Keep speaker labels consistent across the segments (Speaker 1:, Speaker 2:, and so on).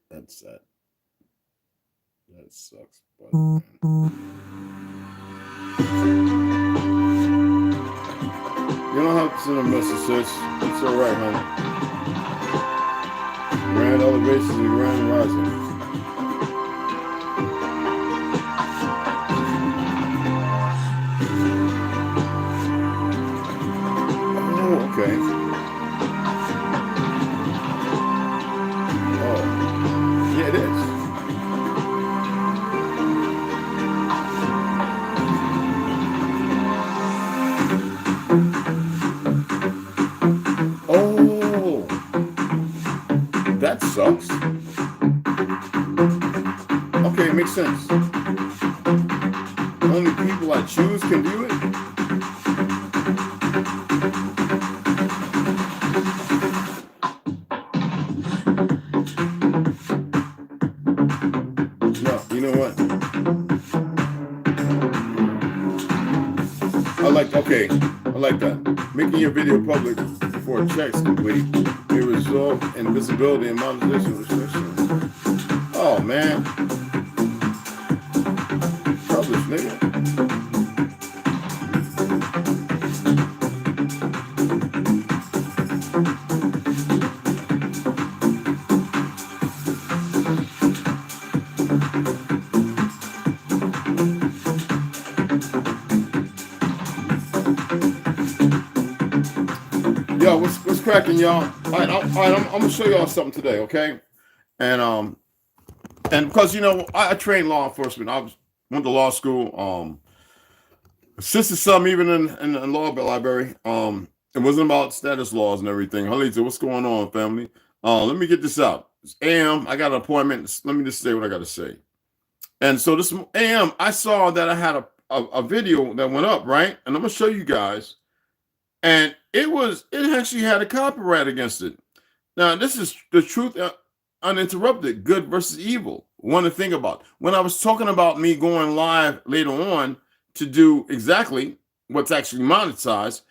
Speaker 1: That's that. That sucks. But you don't have to send a message, sis. It's all right, honey. Grand elevations and grand rising. Oh, okay. Oh, yeah, it is. That sucks. Okay, it makes sense. Only people I choose can do it. No, you know what? I like that. Making your video public before a check's complete may result in visibility and monetization restrictions. Oh man. Publish, nigga. Yo, what's cracking, y'all? All right, I'm gonna show y'all something today, okay? And because I trained law enforcement. I went to law school. Assisted some even in the law library. It wasn't about status laws and everything. Halita, what's going on, family? Let me get this out. It's AM. I got an appointment. Let me just say what I got to say. And so this AM, I saw that I had a video that went up, right? And I'm gonna show you guys. And it actually had a copyright against it. Now, this is the truth uninterrupted, good versus evil. One to think about. When I was talking about me going live later on to do exactly what's actually monetized.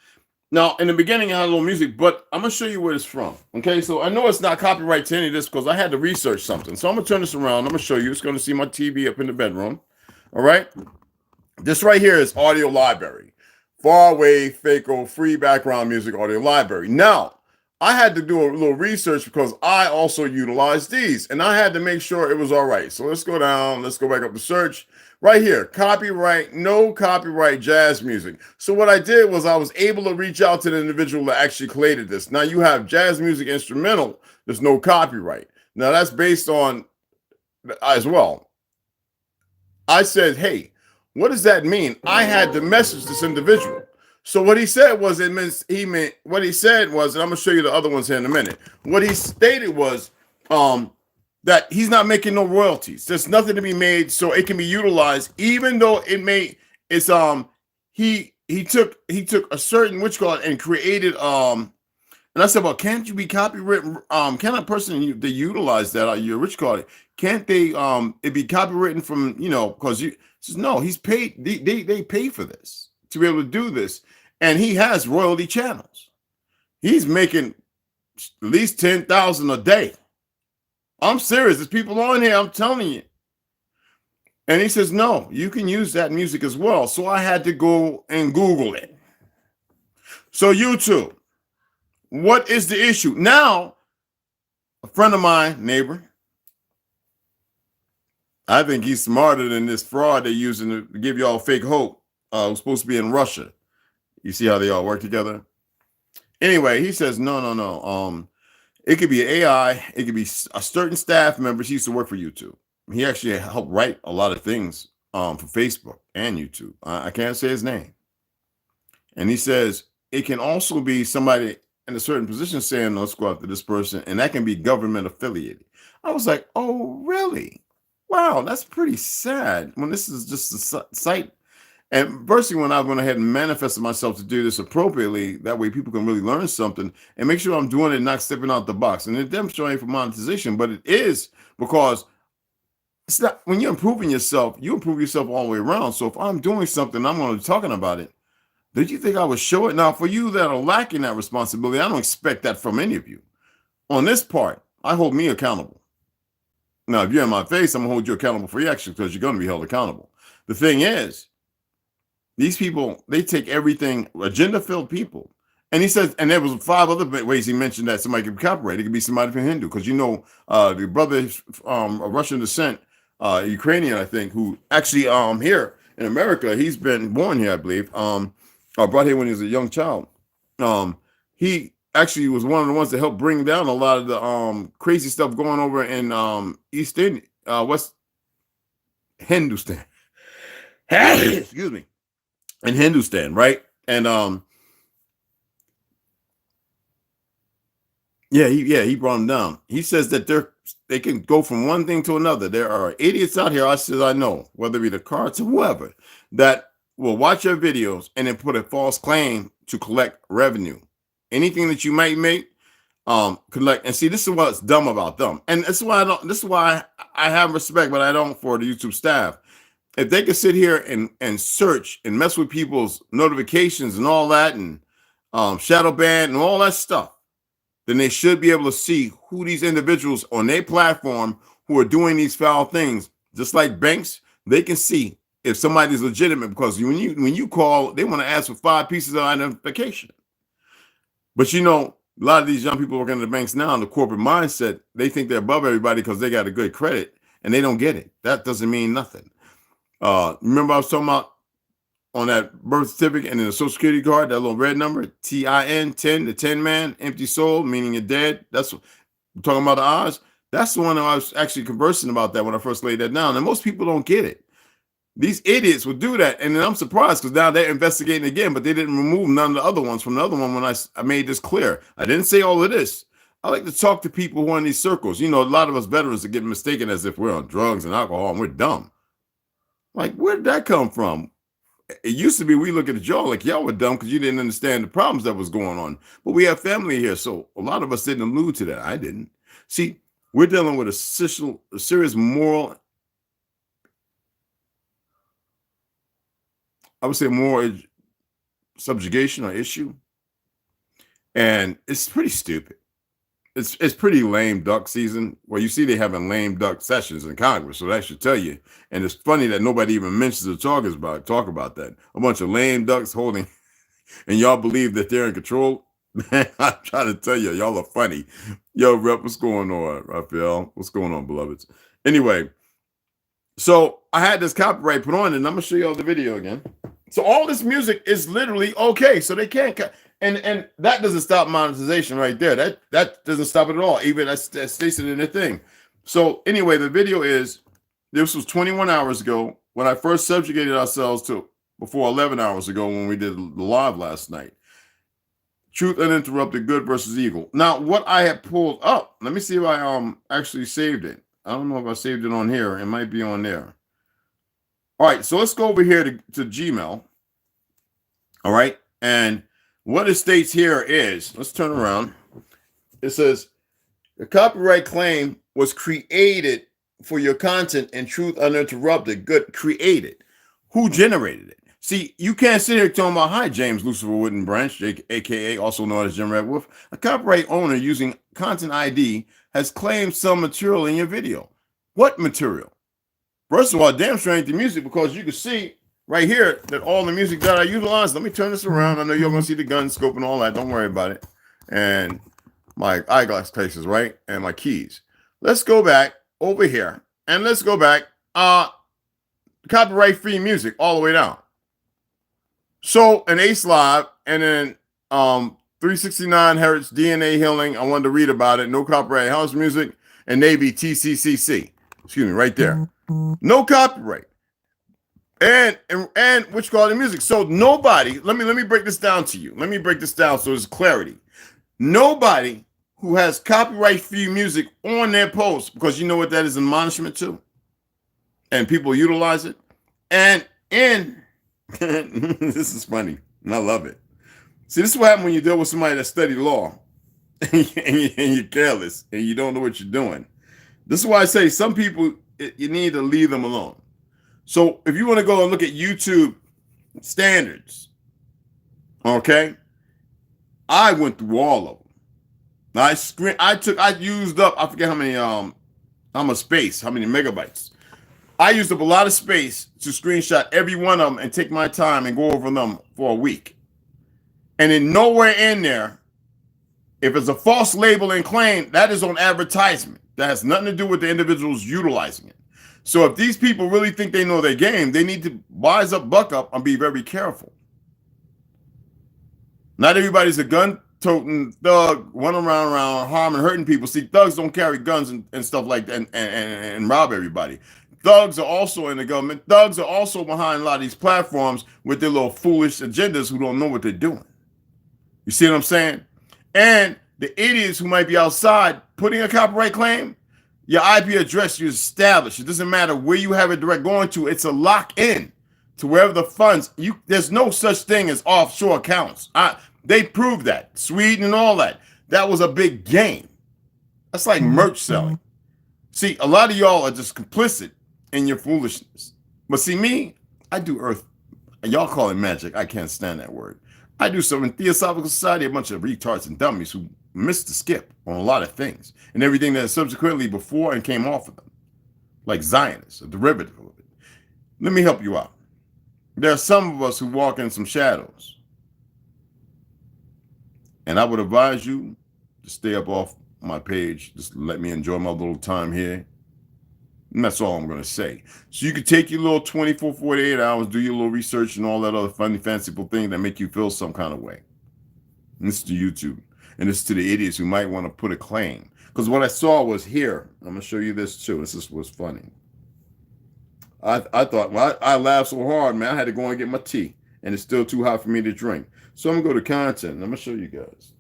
Speaker 1: Now, in the beginning, I had a little music, but I'm going to show you where it's from. Okay, so I know it's not copyright to any of this because I had to research something. So I'm going to turn this around. I'm going to show you. It's going to see my TV up in the bedroom. All right. This right here is audio library. Far away, Faco, free background music audio library. Now, I had to do a little research because I also utilize these, and I had to make sure it was all right. So let's go down. Let's go back up to search. Right here, copyright, no copyright jazz music. So what I did was I was able to reach out to the individual that actually created this. Now you have jazz music instrumental. There's no copyright. Now that's based on as well. I said, hey, what does that mean? I had to message this individual. So what he said was, what he said was, and I'm gonna show you the other ones here in a minute. What he stated was, that he's not making no royalties. There's nothing to be made, so it can be utilized, even though it's he took a certain and created and I said, well, can't you be copywritten? Can a person they utilize that your can't they it be copywritten from because you says no, he's paid, they pay for this to be able to do this, and he has royalty channels. He's making at least 10,000 a day. I'm serious. There's people on here, I'm telling you. And he says, no, you can use that music as well. So I had to go and Google it. So YouTube, what is the issue? Now, a friend of mine, neighbor, I think he's smarter than this fraud they're using to give y'all fake hope. Who's supposed to be in Russia. You see how they all work together? Anyway, he says, no. It could be AI. It could be a certain staff members. He used to work for YouTube. He actually helped write a lot of things for Facebook and YouTube. I can't say his name. And he says it can also be somebody in a certain position saying, let's go after this person. And that can be government affiliated. I was like, oh, really? Wow, that's pretty sad when this is just a site. And firstly, when I went ahead and manifested myself to do this appropriately, that way people can really learn something and make sure I'm doing it, not stepping out the box. And it demonstrates for monetization, but it is because it's not, when you're improving yourself, you improve yourself all the way around. So if I'm doing something, I'm going to be talking about it. Did you think I would show it? Now, for you that are lacking that responsibility, I don't expect that from any of you. On this part, I hold me accountable. Now, if you're in my face, I'm going to hold you accountable for your actions because you're going to be held accountable. The thing is, these people, they take everything, agenda-filled people. And he says, and there was 5 other ways he mentioned that somebody could be copyrighted. It could be somebody from Hindu, because the brother of Russian descent, Ukrainian, I think, who actually here in America, he's been born here, I believe, brought here when he was a young child. He actually was one of the ones that helped bring down a lot of the crazy stuff going over in East India, West Hindustan. Excuse me. In Hindustan, right? And he brought them down. He says that they can go from one thing to another. There are idiots out here, I know, whether it be the cards or whoever, that will watch your videos and then put a false claim to collect revenue. Anything that you might make, collect. And see, this is what's dumb about them. And this is why I have respect, but I don't for the YouTube staff. If they could sit here and search and mess with people's notifications and all that, and shadow ban and all that stuff, then they should be able to see who these individuals on their platform who are doing these foul things. Just like banks, they can see if somebody's legitimate, because when you call, they want to ask for 5 pieces of identification. But a lot of these young people working in the banks now, in the corporate mindset, they think they're above everybody because they got a good credit, and they don't get it. That doesn't mean nothing. Remember I was talking about on that birth certificate and then the social security card, that little red number, TIN, 10, the 10 man, empty soul, meaning you're dead. That's what I'm talking about, the odds. That's the one that I was actually conversing about that when I first laid that down. And most people don't get it. These idiots would do that. And then I'm surprised because now they're investigating again, but they didn't remove none of the other ones from the other one when I made this clear. I didn't say all of this. I like to talk to people who are in these circles. A lot of us veterans are getting mistaken as if we're on drugs and alcohol and we're dumb. Like, where did that come from? It used to be we look at y'all like y'all were dumb because you didn't understand the problems that was going on. But we have family here, so a lot of us didn't allude to that. I didn't. See, we're dealing with a serious moral, I would say moral subjugation or issue. And it's pretty stupid. It's pretty lame duck season. Well, you see they having lame duck sessions in Congress, so that should tell you. And it's funny that nobody even mentions or talk about that. A bunch of lame ducks holding, and y'all believe that they're in control. Man, I'm trying to tell you, y'all are funny. Yo, Rep, what's going on, Raphael? What's going on, beloveds? Anyway, so I had this copyright put on, and I'm gonna show y'all the video again. So all this music is literally okay. So they can't and that doesn't stop monetization right there. That doesn't stop it at all. Even that states it in the thing. So anyway, the video is, this was 21 hours ago when I first subjugated ourselves to, before 11 hours ago when we did the live last night. Truth uninterrupted, good versus evil. Now, what I had pulled up, let me see if I actually saved it. I don't know if I saved it on here. It might be on there. All right, so let's go over here to Gmail. All right, and what it states here is, let's turn around. It says, the copyright claim was created for your content and truth uninterrupted. Good, created. Who generated it? See, you can't sit here talking about, hi, James Lucifer Wooden Branch, aka also known as Jim Red Wolf. A copyright owner using content ID has claimed some material in your video. What material? First of all, damn sure ain't the music, because you can see right here that all the music that I utilize. Let me turn this around. I know you're going to see the gun scope and all that. Don't worry about it. And my eyeglass cases, right? And my keys. Let's go back over here. And let's go back. Copyright free music all the way down. So an Ace Live and then 369 Hertz DNA Healing. I wanted to read about it. No copyright house music and Navy TCCC. Excuse me, right there. No copyright. And what you call the music. So nobody, let me break this down to you. Let me break this down so there's clarity. Nobody who has copyright free music on their post, because you know what that is admonishment to, and people utilize it. And this is funny, and I love it. See, this is what happens when you deal with somebody that studied law, and you're careless, and you don't know what you're doing. This is why I say some people, you need to leave them alone. So if you want to go and look at YouTube standards, okay, I went through all of them. I used up, I forget how many space, how many megabytes. I used up a lot of space to screenshot every one of them and take my time and go over them for a week. And then nowhere in there, if it's a false label and claim, that is on advertisement. That has nothing to do with the individuals utilizing it. So if these people really think they know their game, they need to wise up, buck up, and be very careful. Not everybody's a gun-toting thug, running around harming, hurting people. See, thugs don't carry guns and stuff like that and rob everybody. Thugs are also in the government. Thugs are also behind a lot of these platforms with their little foolish agendas who don't know what they're doing. You see what I'm saying? And the idiots who might be outside putting a copyright claim, your IP address you establish. It doesn't matter where you have it direct going to. It's a lock in to wherever the funds. There's no such thing as offshore accounts. They proved that. Sweden and all that. That was a big game. That's like merch selling. See, a lot of y'all are just complicit in your foolishness. But see, me, I do earth. Y'all call it magic. I can't stand that word. I do something in Theosophical Society, a bunch of retards and dummies who missed the skip on a lot of things and everything that subsequently before and came off of them, like Zionists, a derivative of it. Let me help you out. There are some of us who walk in some shadows. And I would advise you to stay up off my page. Just let me enjoy my little time here. And that's all I'm going to say. So you can take your little 24, 48 hours, do your little research and all that other funny, fanciful thing that make you feel some kind of way. And this is to YouTube. And this is to the idiots who might want to put a claim. Because what I saw was here. I'm going to show you this too. This was funny. I thought, well, I laughed so hard, man. I had to go and get my tea. And it's still too hot for me to drink. So I'm going to go to content. And I'm going to show you guys.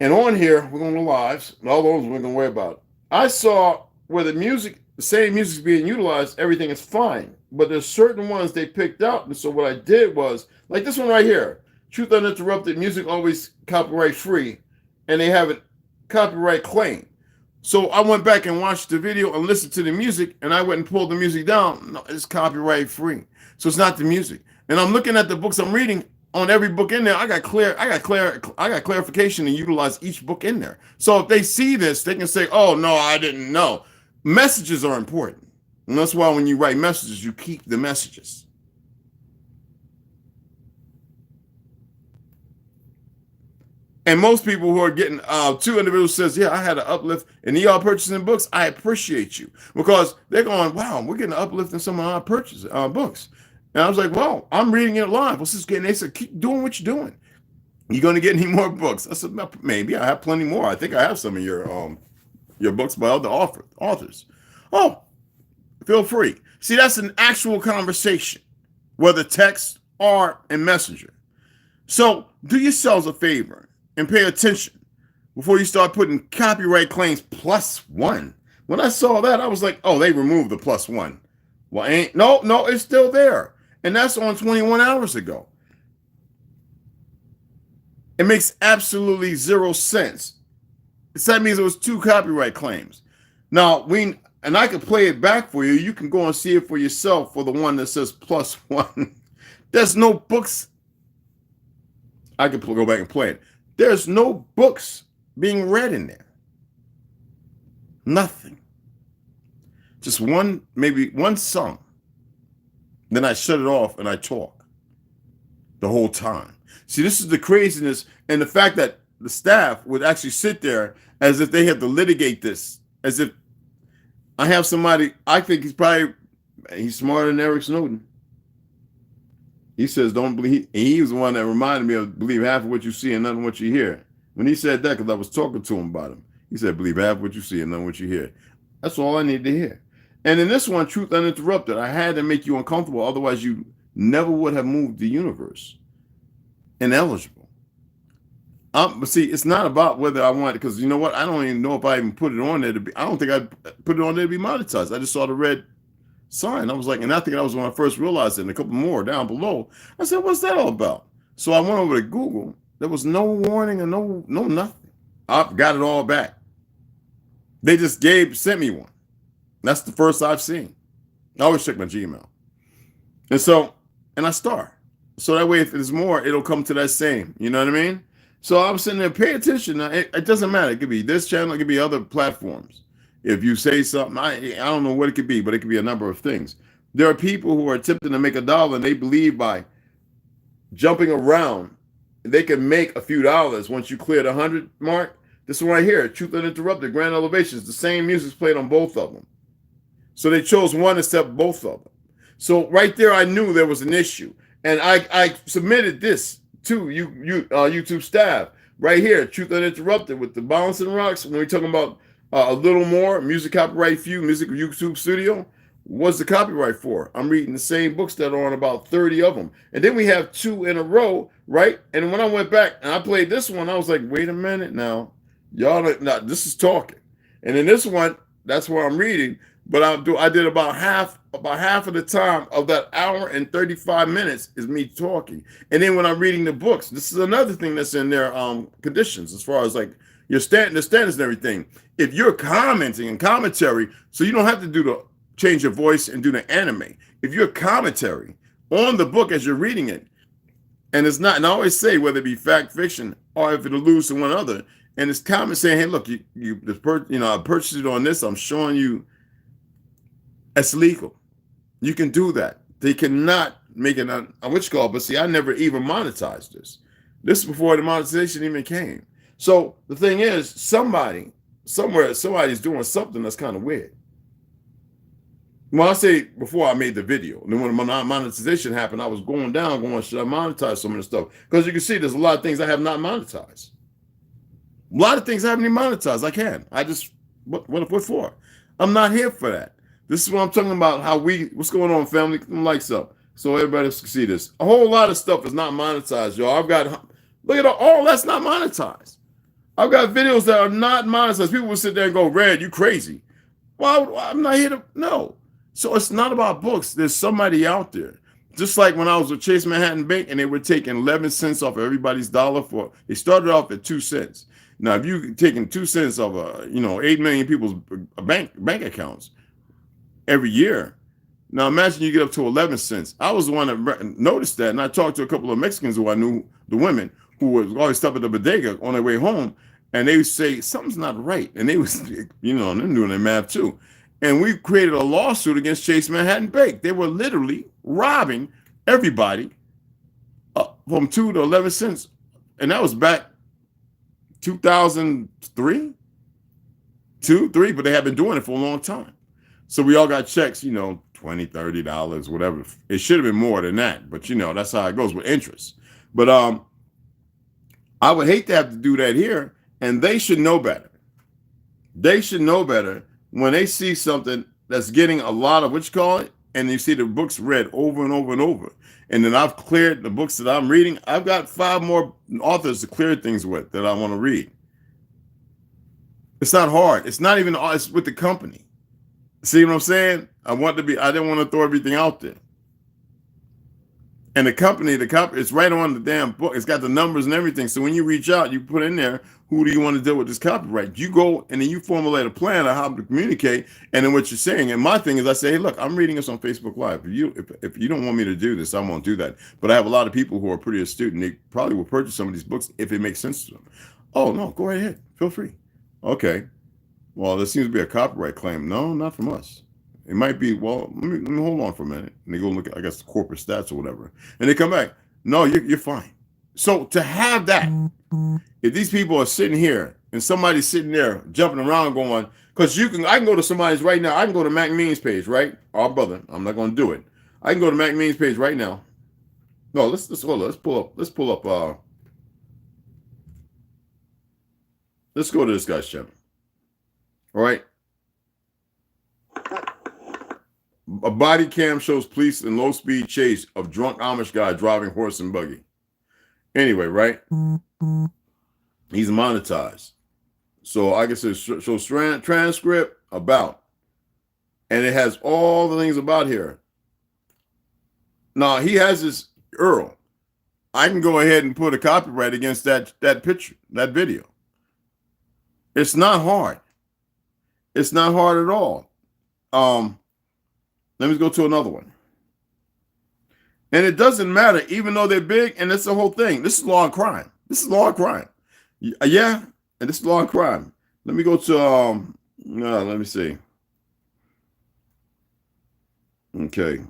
Speaker 1: And on here, we're going to lives. All those we're going to worry about. I saw where the same music is being utilized, everything is fine. But there's certain ones they picked out. And so what I did was, like this one right here, Truth Uninterrupted, music always copyright free, and they have a copyright claim. So I went back and watched the video and listened to the music, and I went and pulled the music down. No, it's copyright free. So it's not the music. And I'm looking at the books I'm reading. On every book in there, I got clarification and utilize each book in there. So if they see this, they can say, oh, no, I didn't know. Messages are important. And that's why when you write messages, you keep the messages. And most people who are getting, two individuals says, yeah, I had an uplift and y'all purchasing books. I appreciate you, because they're going, wow, we're getting an uplift in some of our books. And I was like, well, I'm reading it live. What's this getting? They said, keep doing what you're doing. You going to get any more books? I said, maybe. I have plenty more. I think I have some of your books by other authors. Oh, feel free. See, that's an actual conversation, whether text or in Messenger. So do yourselves a favor and pay attention before you start putting copyright claims +1. When I saw that, I was like, oh, they removed the +1. Well, no, it's still there. And that's on 21 hours ago. It makes absolutely zero sense. So that means it was 2 copyright claims. Now, and I could play it back for you. You can go and see it for yourself for the one that says +1. There's no books. I could go back and play it. There's no books being read in there. Nothing. Just maybe one song. Then I shut it off and I talk the whole time. See, this is the craziness and the fact that the staff would actually sit there as if they had to litigate this, as if I have somebody. I think he's smarter than Eric Snowden. He says, don't believe. He was the one that reminded me of believe half of what you see and none of what you hear. When he said that, because I was talking to him about him, he said, believe half what you see and none of what you hear. That's all I need to hear. And in this one, Truth Uninterrupted, I had to make you uncomfortable. Otherwise, you never would have moved the universe. Ineligible. But see, it's not about whether I want it, because you know what? I don't even know if I even put it on there to be. I don't think I put it on there to be monetized. I just saw the red sign. I was like, and I think that was when I first realized it, and a couple more down below. I said, what's that all about? So I went over to Google. There was no warning and no nothing. I got it all back. They just sent me one. That's the first I've seen. I always check my Gmail. And I start. So that way, if there's more, it'll come to that same. You know what I mean? So I was sitting there, pay attention. It doesn't matter. It could be this channel. It could be other platforms. If you say something, I don't know what it could be, but it could be a number of things. There are people who are attempting to make $1, and they believe by jumping around, they can make a few dollars once you clear the 100 mark. This one right here, Truth Uninterrupted, Grand Elevations, the same music's played on both of them. So they chose one instead of both of them. So right there, I knew there was an issue. And I submitted this to YouTube staff right here, Truth Uninterrupted with the Bouncing Rocks. When we're talking about a little more, music copyright few, music YouTube studio, what's the copyright for? I'm reading the same books that are on about 30 of them. And then we have 2 in a row, right? And when I went back and I played this one, I was like, wait a minute now. Y'all, this is talking. And in this one, that's where I'm reading. But I did about half of the time of that hour and 35 minutes is me talking. And then when I'm reading the books, this is another thing that's in their conditions as far as like your the standards and everything. If you're commenting and commentary, so you don't have to change your voice and do the anime. If you're commentary on the book as you're reading it, and it's not, and I always say whether it be fact, fiction, or if it alludes to one other, and it's comment saying, hey, look, I purchased it on this. I'm showing you. It's legal. You can do that. They cannot make it on what you call, but see, I never even monetized this. This is before the monetization even came. So the thing is, somebody's doing something that's kind of weird. When I say before I made the video, and then when my monetization happened, I was going, should I monetize some of the stuff? Because you can see there's a lot of things I have not monetized. A lot of things I haven't even monetized. I can. I just, what for? I'm not here for that. This is what I'm talking about, what's going on, family? Come lights up so everybody can see this. A whole lot of stuff is not monetized, y'all. Look at all that's not monetized. I've got videos that are not monetized. People will sit there and go, Red, you crazy. Well, I'm not here to, no. So it's not about books. There's somebody out there. Just like when I was with Chase Manhattan Bank and they were taking 11 cents off of everybody's dollar they started off at 2 cents. Now, if you're taking 2 cents off 8 million people's bank accounts, every year. Now imagine you get up to 11 cents. I was the one that noticed that, and I talked to a couple of Mexicans who I knew, the women, who would always stop at the bodega on their way home, and they would say, something's not right. And they was, and they're doing their math too. And we created a lawsuit against Chase Manhattan Bank. They were literally robbing everybody from 2 to 11 cents. And that was back 2003, 3, but they had been doing it for a long time. So we all got checks, $20, $30, whatever. It should have been more than that, but that's how it goes with interest. But I would hate to have to do that here, and they should know better. They should know better when they see something that's getting a lot of and you see the books read over and over and over. And then I've cleared the books that I'm reading. I've got 5 more authors to clear things with that I want to read. It's not hard. It's not even, it's with the company. See what I'm saying? I didn't want to throw everything out there. And the company, it's right on the damn book. It's got the numbers and everything. So when you reach out, you put in there, who do you want to deal with this copyright? You go and then you formulate a plan on how to communicate. And then what you're saying. And my thing is, I say, hey, look, I'm reading this on Facebook Live. If you don't want me to do this, I won't do that. But I have a lot of people who are pretty astute, and they probably will purchase some of these books if it makes sense to them. Oh no, go right ahead, feel free. Okay, well, there seems to be a copyright claim. No, not from us. It might be, well, let me hold on for a minute. And they go look at, I guess, the corporate stats or whatever. And they come back. No, you're fine. So to have that, if these people are sitting here and somebody's sitting there jumping around going, because I can go to somebody's right now. I can go to Mac Means page, right? Our brother, I'm not going to do it. I can go to Mac Means page right now. No, let's hold on. Let's pull up. Let's go to this guy's channel. All right. A body cam shows police in low speed chase of drunk Amish guy driving horse and buggy. Anyway, right? He's monetized. So I can say show transcript about. And it has all the things about here. Now he has this URL. I can go ahead and put a copyright against that picture, that video. It's not hard. It's not hard at all. Let me go to another one. And it doesn't matter, even though they're big, and that's the whole thing. This is law and crime. This is law and crime. Yeah, and this is law and crime. Let me go to let me see. Okay.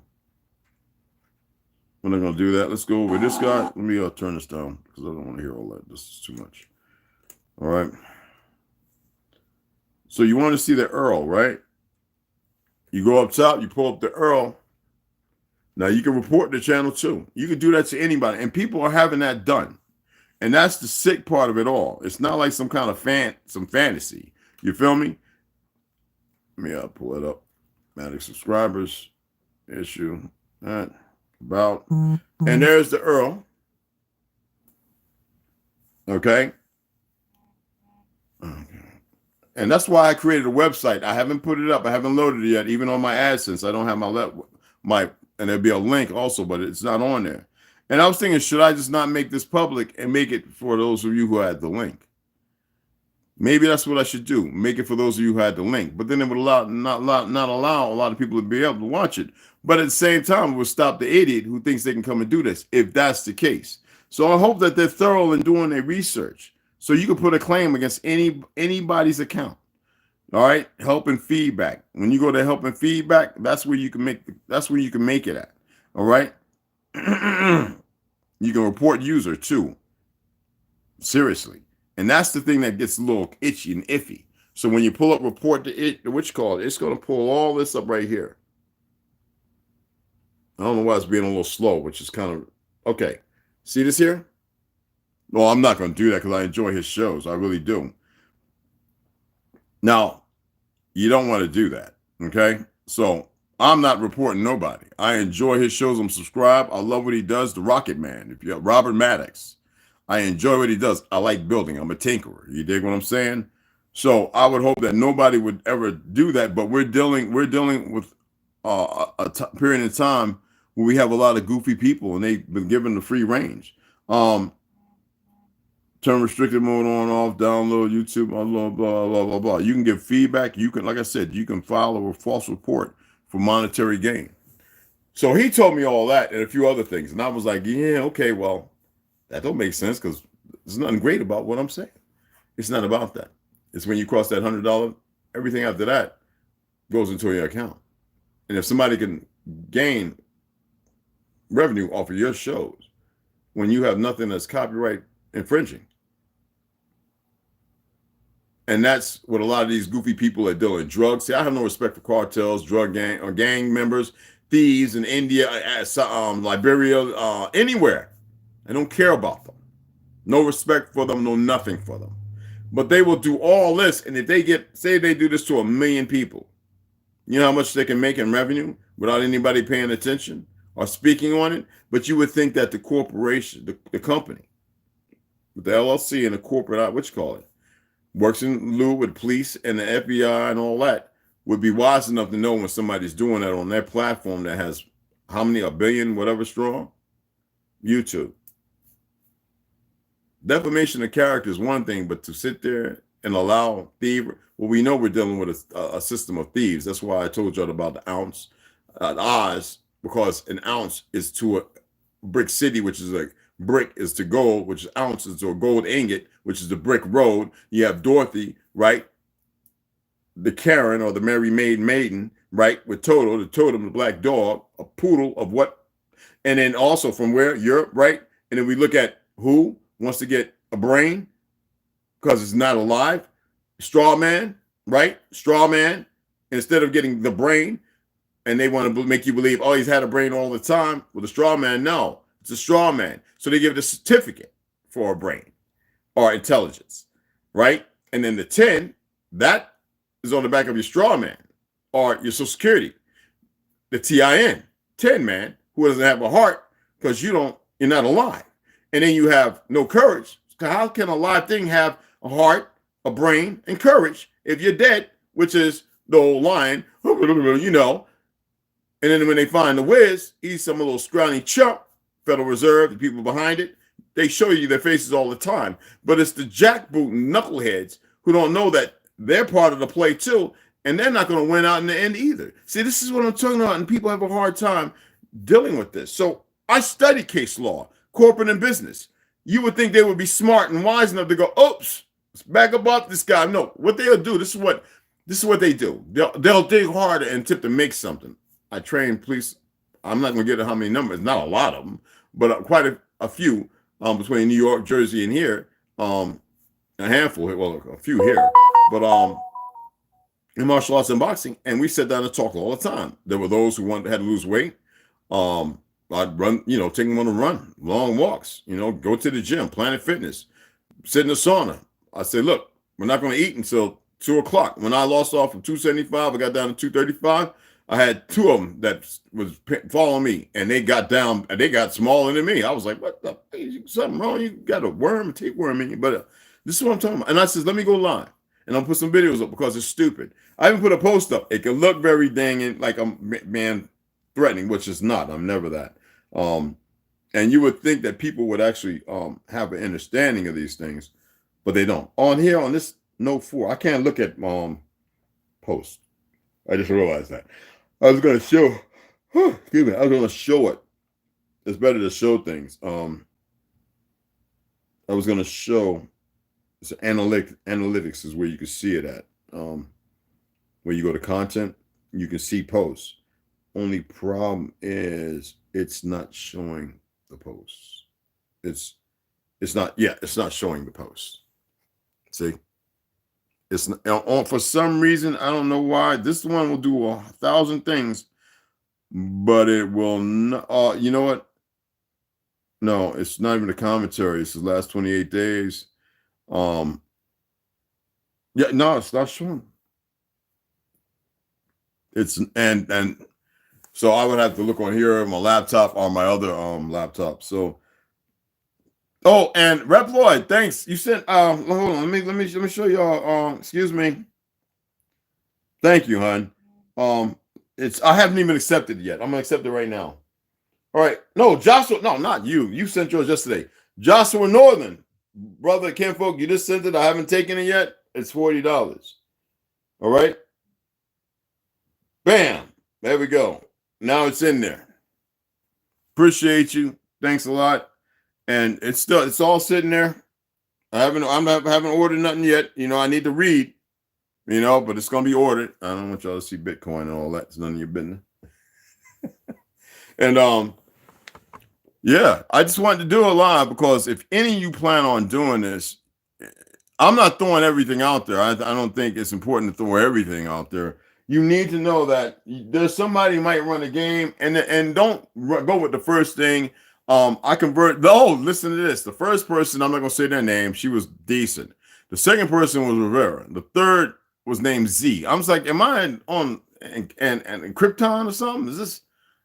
Speaker 1: We're not gonna do that. Let's go over this guy. Let me turn this down because I don't want to hear all that. This is too much. All right. So you want to see the URL, right? You go up top, you pull up the URL. Now you can report the channel too. You can do that to anybody, and people are having that done. And that's the sick part of it all. It's not like some kind of fantasy. You feel me? Let me pull it up. Matic subscribers, issue, that, about. And there's the URL. Okay. And that's why I created a website. I haven't put it up. I haven't loaded it yet, even on my AdSense. I don't have and there'll be a link also, but it's not on there. And I was thinking, should I just not make this public and make it for those of you who had the link? Maybe that's what I should do. Make it for those of you who had the link. But then it would not allow a lot of people to be able to watch it. But at the same time, it would stop the idiot who thinks they can come and do this, if that's the case. So I hope that they're thorough in doing their research. So you can put a claim against anybody's account. All right, help and feedback. When you go to help and feedback, that's where you can make it at. All right. You can report user too. Seriously. And that's the thing that gets a little itchy and iffy. So when you pull up report to it, it's going to pull all this up right here. I don't know why it's being a little slow, which is kind of okay. See this here? Well, I'm not going to do that because I enjoy his shows. I really do. Now, you don't want to do that. Okay. So I'm not reporting nobody. I enjoy his shows. I'm subscribed. I love what he does. The Rocket Man. If you have Robert Maddox, I enjoy what he does. I like building. I'm a tinkerer. You dig what I'm saying? So I would hope that nobody would ever do that. But we're dealing with a period of time where we have a lot of goofy people, and they've been given the free range. Turn restricted mode on, off, download YouTube, blah, blah, blah, blah, blah, blah. You can give feedback. You can, like I said, you can file a false report for monetary gain. So he told me all that and a few other things. And I was like, yeah, okay, well, that don't make sense because there's nothing great about what I'm saying. It's not about that. It's when you cross that $100, everything after that goes into your account. And if somebody can gain revenue off of your shows when you have nothing that's copyright infringing. And that's what a lot of these goofy people are doing. Drugs. See, I have no respect for cartels, drug gang or gang members, thieves in India, Liberia, anywhere. I don't care about them. No respect for them, no nothing for them. But they will do all this. And if they say they do this to 1 million people, you know how much they can make in revenue without anybody paying attention or speaking on it? But you would think that the corporation, the company, with the LLC and the corporate, what you call it, works in lieu with police and the FBI and all that, would be wise enough to know when somebody's doing that on their platform that has how many, a billion, whatever strong? YouTube. Defamation of character is one thing, but to sit there and allow thievery, well, we know we're dealing with a system of thieves. That's why I told you about the ounce, the odds, because an ounce is to a brick city, which is like brick is to gold, which is ounce is to a gold ingot, which is the brick road. You have Dorothy, right? The Karen or the Mary Maid Maiden, right? With Toto, the totem, the black dog, a poodle of what? And then also from where? Europe, right? And then we look at who wants to get a brain because it's not alive. Straw man, right? Straw man. Instead of getting the brain, and they want to make you believe, oh, he's had a brain all the time. Well, the straw man, no, it's a straw man. So they give it a certificate for a brain or intelligence, right? And then the 10, that is on the back of your straw man or your Social Security. The TIN, 10 man, who doesn't have a heart because you're not alive. And then you have no courage. So how can a live thing have a heart, a brain, and courage if you're dead, which is the old line, you know. And then when they find the whiz, he's some little scrawny chump, Federal Reserve, the people behind it, they show you their faces all the time. But it's the jackboot knuckleheads who don't know that they're part of the play too, and they're not going to win out in the end either. See, this is what I'm talking about, and people have a hard time dealing with this. So I study case law, corporate and business. You would think they would be smart and wise enough to go, oops, let's back up this guy. No, what they'll do, this is what they do. They'll dig harder and tip to make something. I train police. I'm not going to get how many numbers, not a lot of them, but quite a few between New York, Jersey, and here. A handful, well, a few here, but in martial arts and boxing, and we sit down and talk all the time. There were those who had to lose weight. I'd run, take them on a run, long walks, go to the gym, Planet Fitness, sit in the sauna. I said, look, we're not going to eat until 2 o'clock. When I lost off from 275, I got down to 235. I had 2 of them that was following me, and they got smaller than me. I was like, what the, something wrong? You got a worm, tapeworm in you. But this is what I'm talking about. And I says, let me go live, and I'll put some videos up because it's stupid. I even put a post up. It can look very dang like I'm threatening, which is not. I'm never that. And you would think that people would actually have an understanding of these things, but they don't. On here, on this Note 4, I can't look at posts. I just realized that. I was going to show, excuse me, I was going to show it. It's better to show things. I was going to show, it's analytics is where you can see it at. Where you go to content, you can see posts. Only problem is it's not showing the posts. It's not showing the posts. See? It's for some reason, I don't know why. This one will do 1,000 things, but it will not. You know what? No, it's not even a commentary. It's the last 28 days. Yeah, no, it's not showing. It's and so I would have to look on here on my laptop or my other laptop. So. Oh, and Rep Lloyd, thanks. You sent hold on, let me show y'all. Excuse me. Thank you, hon. I haven't even accepted it yet. I'm gonna accept it right now. All right. No, Joshua, no, not you. You sent yours yesterday. Joshua Northern, brother Kinfolk, you just sent it. I haven't taken it yet. It's $40. All right. Bam. There we go. Now it's in there. Appreciate you. Thanks a lot. And it's all sitting there. I haven't ordered nothing yet. I need to read, but it's gonna be ordered. I don't want y'all to see Bitcoin and all that. It's none of your business. And yeah, I just wanted to do a live because if any of you plan on doing this, I'm not throwing everything out there. I don't think it's important to throw everything out there. You need to know that there's somebody who might run a game, and don't go with the first thing. Listen to this. The first person, I'm not going to say their name. She was decent. The second person was Rivera. The third was named Z. I was like, am I on and Krypton or something?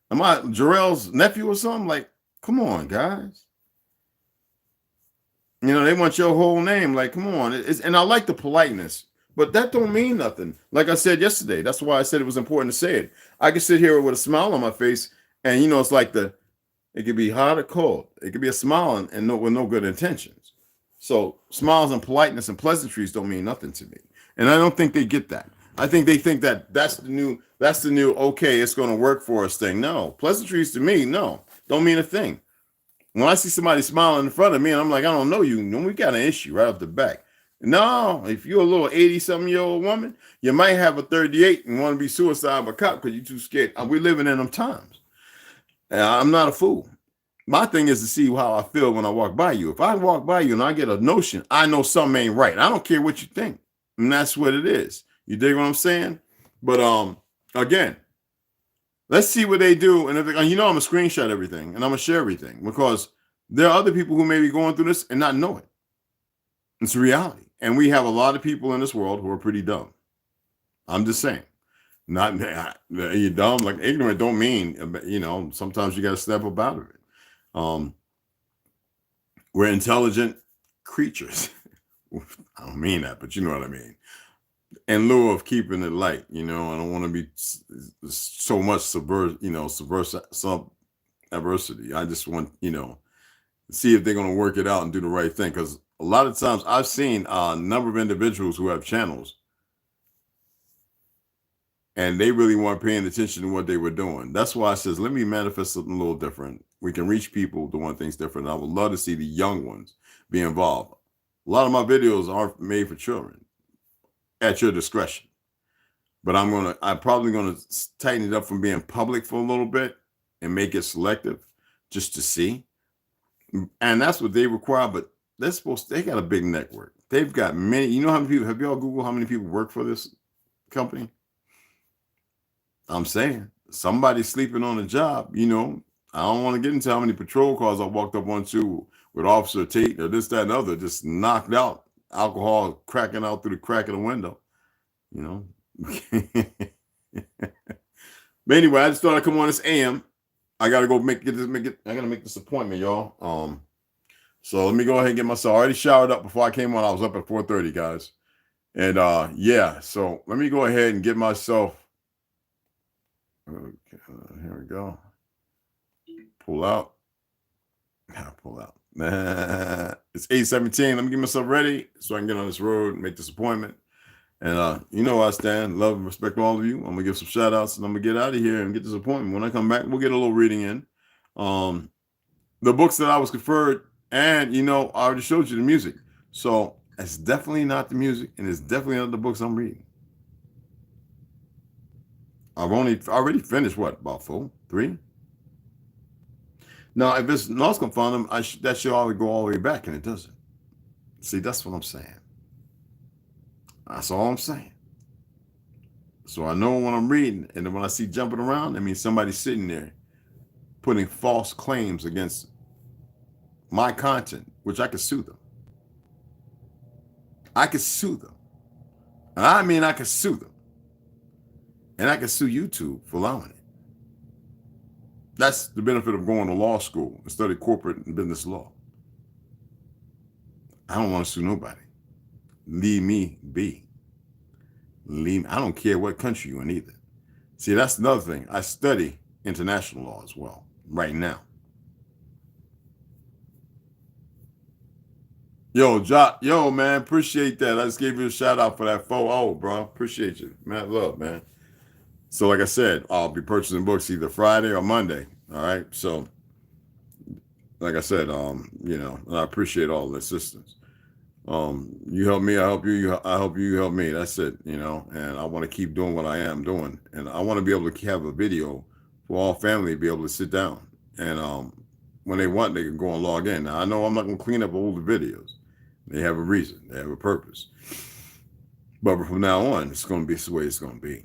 Speaker 1: Am I Jarrell's nephew or something? Like, come on, guys. They want your whole name. Like, come on. And I like the politeness, But that don't mean nothing. Like I said yesterday, that's why I said it was important to say it. I can sit here with a smile on my face, and it's like it could be hot or cold. It could be a smile and with no good intentions. So smiles and politeness and pleasantries don't mean nothing to me. And I don't think they get that. I think they think that that's the new okay, it's going to work for us thing. No, pleasantries to me, no, don't mean a thing. When I see somebody smiling in front of me and I'm like, I don't know you, we got an issue right off the back. No, if you're a little 80-something-year-old woman, you might have a 38 and want to be suicidal by cop because you're too scared. We're living in them times. And I'm not a fool. My thing is to see how I feel when I walk by you. If I walk by you and I get a notion, I know something ain't right. I don't care what you think. And that's what it is. You dig what I'm saying? But again, let's see what they do. And if I'm going to screenshot everything and I'm going to share everything because there are other people who may be going through this and not know it. It's a reality. And we have a lot of people in this world who are pretty dumb. I'm just saying. Not you're dumb, like ignorant don't mean, sometimes you got to step up out of it. We're intelligent creatures. I don't mean that, but you know what I mean. In lieu of keeping it light, I don't want to be so much some adversity. I just want, see if they're going to work it out and do the right thing. Because a lot of times I've seen a number of individuals who have channels and they really weren't paying attention to what they were doing. That's why I says, let me manifest something a little different. We can reach people doing things different. I would love to see the young ones be involved. A lot of my videos aren't made for children at your discretion, but I'm probably going to tighten it up from being public for a little bit and make it selective just to see. And that's what they require, but they got a big network. They've got many, how many people, have y'all Googled how many people work for this company? I'm saying somebody's sleeping on a job, I don't want to get into how many patrol cars I walked up onto with Officer Tate or this, that, and other, just knocked out, alcohol cracking out through the crack of the window, But anyway, I just thought I'd come on this AM. I got to go I got to make this appointment, y'all. So let me go ahead and get myself. I already showered up before I came on. I was up at 4:30, guys. And yeah, so let me go ahead and get myself. Okay, here we go. Pull out. Pull out. It's 8:17. Let me get myself ready so I can get on this road and make this appointment. And you know where I stand. Love and respect all of you. I'm gonna give some shout outs and I'm gonna get out of here and get this appointment. When I come back, we'll get a little reading in. The books that I was conferred, and I already showed you the music. So it's definitely not the music, and it's definitely not the books I'm reading. I've already finished about 4, 3. Now, if it's lost confound them, that should always go all the way back, and it doesn't. See, that's what I'm saying. That's all I'm saying. So I know when I'm reading, and then when I see jumping around, that means somebody's sitting there putting false claims against my content, which I could sue them. I could sue them. And I mean, I could sue them. And I could sue YouTube for allowing it. That's the benefit of going to law school and study corporate and business law. I don't want to sue nobody. Leave me be. I don't care what country you're in either. See, that's another thing. I study international law as well right now. Yo, man, appreciate that. I just gave you a shout out for that 4-0, bro. Appreciate you. Man, love, man. So like I said, I'll be purchasing books either Friday or Monday. All right. So like I said, and I appreciate all the assistance. You help me, I help you, I hope you help me. That's it, and I want to keep doing what I am doing. And I want to be able to have a video for all family to be able to sit down. And when they want, they can go and log in. Now, I know I'm not going to clean up older videos. They have a reason. They have a purpose. But from now on, it's going to be the way it's going to be,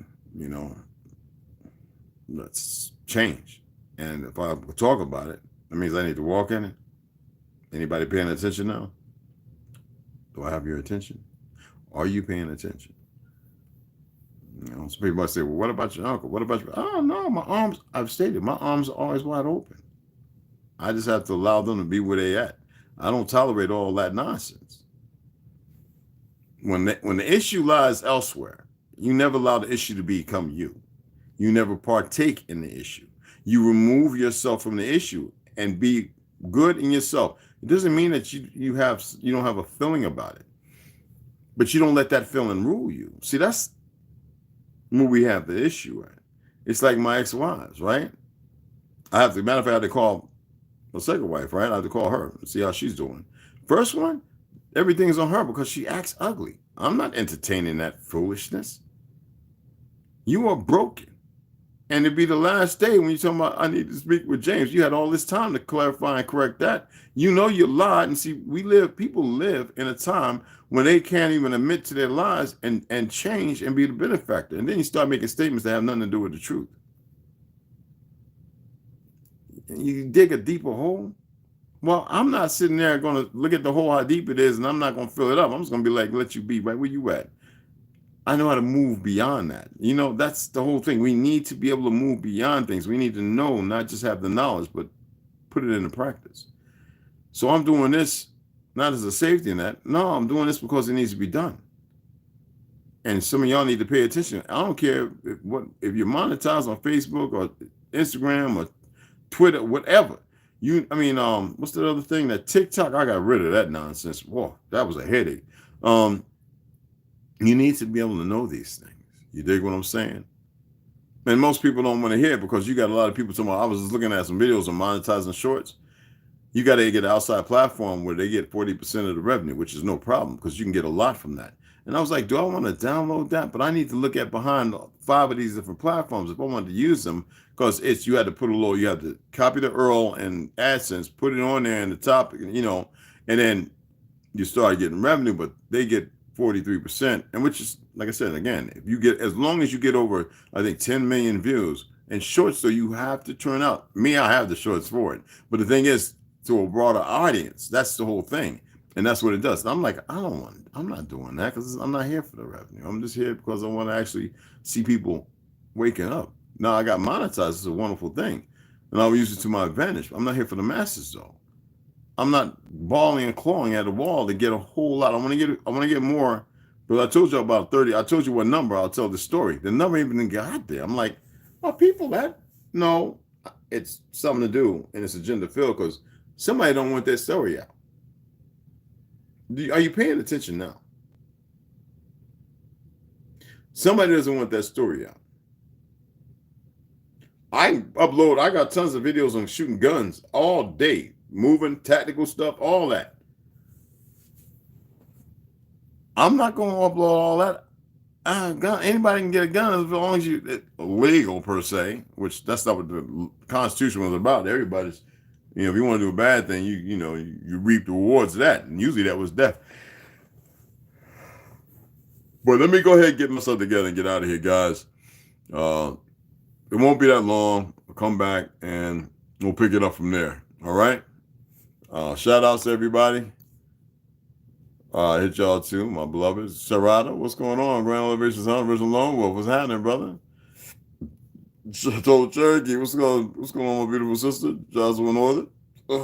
Speaker 1: Let's change. And if I talk about it, that means I need to walk in it. Anybody paying attention now? Do I have your attention? Are you paying attention? Some people might say, well, what about your uncle? What about your... Oh, no, my arms, I've stated, my arms are always wide open. I just have to allow them to be where they at. I don't tolerate all that nonsense. when the issue lies elsewhere, you never allow the issue to become you. You never partake in the issue. You remove yourself from the issue and be good in yourself. It doesn't mean that you don't have a feeling about it, but you don't let that feeling rule you. See, that's where we have the issue at. It's like my ex-wives, right? Matter of fact, I had to call my second wife, right? I had to call her and see how she's doing. First one, everything's on her because she acts ugly. I'm not entertaining that foolishness. You are broken. And it'd be the last day when you're talking about, I need to speak with James. You had all this time to clarify and correct that. You know you lied. And see, people live in a time when they can't even admit to their lies and change and be the benefactor. And then you start making statements that have nothing to do with the truth. And you dig a deeper hole. Well, I'm not sitting there going to look at the hole, how deep it is, and I'm not going to fill it up. I'm just going to be like, let you be right where you at. I know how to move beyond that. You know, that's the whole thing. We need to be able to move beyond things. We need to know, not just have the knowledge, but put it into practice. So I'm doing this not as a safety net. No, I'm doing this because it needs to be done. And some of y'all need to pay attention. I don't care if you're monetized on Facebook or Instagram or Twitter, whatever. What's the other thing? That TikTok, I got rid of that nonsense. Whoa, that was a headache. You need to be able to know these things. You dig what I'm saying? And most people don't want to hear it because you got a lot of people talking about, I was just looking at some videos on monetizing shorts. You got to get an outside platform where they get 40% of the revenue, which is no problem because you can get a lot from that. And I was like, do I want to download that? But I need to look at behind 5 of these different platforms if I wanted to use them, because you had to copy the URL and AdSense, put it on there in the top, and then you start getting revenue, but they get 43%, and which is, like I said, again, as long as you get over, I think 10 million views and shorts, so you have to turn out. Me, I have the shorts for it, but the thing is, to a broader audience, that's the whole thing, and that's what it does. And I'm like, I'm not doing that because I'm not here for the revenue. I'm just here because I want to actually see people waking up. Now I got monetized. It's a wonderful thing, and I'll use it to my advantage. I'm not here for the masses though. I'm not balling and clawing at the wall to get a whole lot. I want to get more. But I told you about 30. I told you what number. I'll tell the story. The number even got there. I'm like, are people that? No, it's something to do, and it's agenda filled because somebody don't want their story out. Are you paying attention now? Somebody doesn't want that story out. I got tons of videos on shooting guns all day. Moving, tactical stuff, all that. I'm not going to upload all that. Anybody can get a gun as long as it's legal per se, which that's not what the Constitution was about. Everybody's, if you want to do a bad thing, you reap the rewards of that, and usually that was death. But let me go ahead and get myself together and get out of here, guys. It won't be that long. I'll come back and we'll pick it up from there. All right. Shout outs to everybody. Hit y'all too, my beloveds. Serrata, what's going on? Grand Elevation Sound, Original Lone Wolf. What's happening, brother? Told Cherokee, what's going on, my beautiful sister? Joshua Northern. Oh,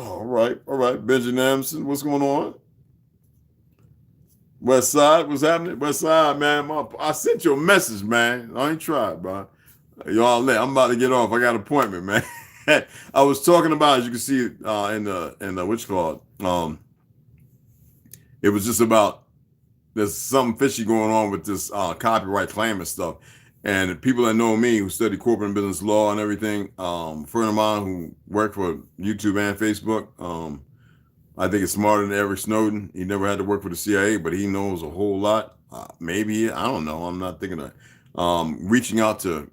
Speaker 1: all right. Benjamin Amson, what's going on? West Side, what's happening? West Side, man. I sent you a message, man. I ain't tried, bro. Y'all, I'm about to get off. I got an appointment, man. I was talking about, as you can see, in the what's called. It was just about there's something fishy going on with this copyright claim and stuff. And people that know me, who study corporate and business law and everything, a friend of mine who worked for YouTube and Facebook, I think it's smarter than Eric Snowden. He never had to work for the CIA, but he knows a whole lot. Maybe, I don't know. I'm not thinking of reaching out to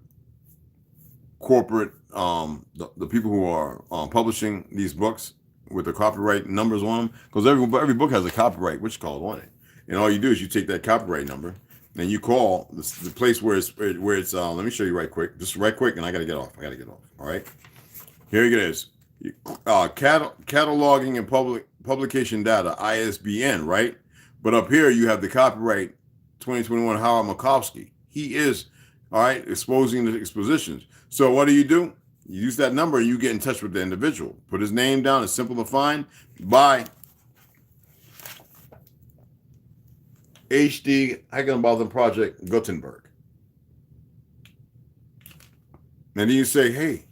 Speaker 1: corporate, the people who are publishing these books with the copyright numbers on them, because every book has a copyright, which is called on it. And all you do is you take that copyright number and you call the place where it's let me show you right quick, and I gotta get off. All right, here it is. Cataloging and publication data, ISBN, right? But up here you have the copyright 2021 Howard Makovsky. He is, all right, exposing the expositions. So what do? You use that number, you get in touch with the individual. Put his name down, it's simple to find. Bye. HD Heckenbausen Project Gutenberg. And then you say, hey,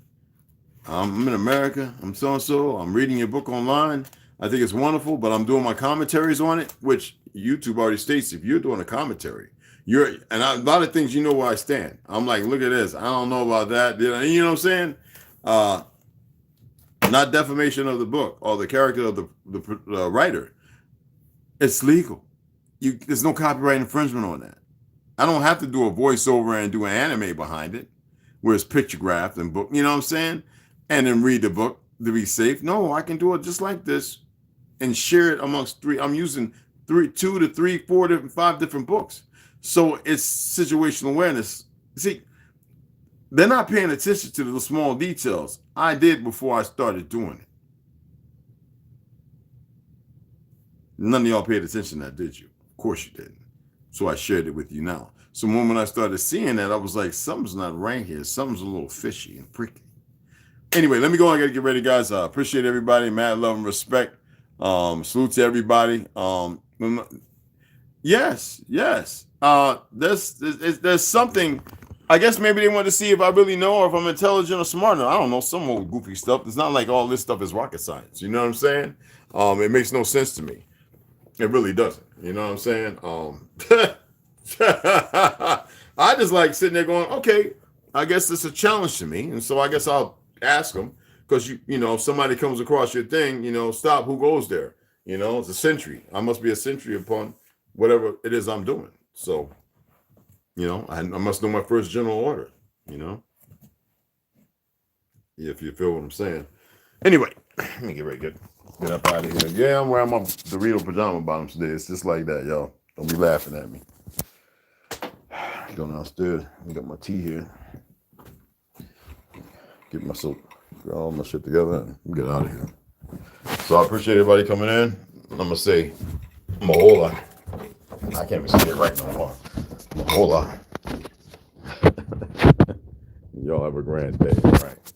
Speaker 1: I'm in America. I'm so-and-so. I'm reading your book online. I think it's wonderful, but I'm doing my commentaries on it, which YouTube already states if you're doing a commentary, a lot of things, you know where I stand. I'm like, look at this. I don't know about that. You know what I'm saying? Not defamation of the book or the character of the writer. It's legal. There's no copyright infringement on that. I don't have to do a voiceover and do an anime behind it where it's pictographed and book, you know what I'm saying? And then read the book to be safe. No, I can do it just like this and share it amongst three. I'm using 2 to 3, 4 5 different books. So it's situational awareness. See, they're not paying attention to the small details. I did before I started doing it. None of y'all paid attention to that, did you? Of course you didn't. So I shared it with you now. So when I started seeing that, I was like, something's not right here. Something's a little fishy and prickly. Anyway, let me go. I got to get ready, guys. I appreciate everybody. Mad love and respect. Salute to everybody. Yes. There's something. I guess maybe they want to see if I really know or if I'm intelligent or smart. I don't know, some old goofy stuff. It's not like all this stuff is rocket science. You know what I'm saying? It makes no sense to me. It really doesn't. You know what I'm saying? I just like sitting there going, okay, I guess it's a challenge to me. And so I guess I'll ask them because, you know, if somebody comes across your thing, you know, stop, who goes there? You know, it's a sentry. I must be a sentry upon whatever it is I'm doing. So, you know, I must know my first general order, you know, if you feel what I'm saying. Anyway, let me get ready to get up out of here. Yeah, I'm wearing my Dorito pajama bottoms today. It's just like that, y'all. Don't be laughing at me. Going downstairs. I got my tea here. Get myself, get all my shit together and get out of here. So I appreciate everybody coming in. I'm going to say Mahola. I can't even say it right no more. Mahola. Y'all have a grand day. All right.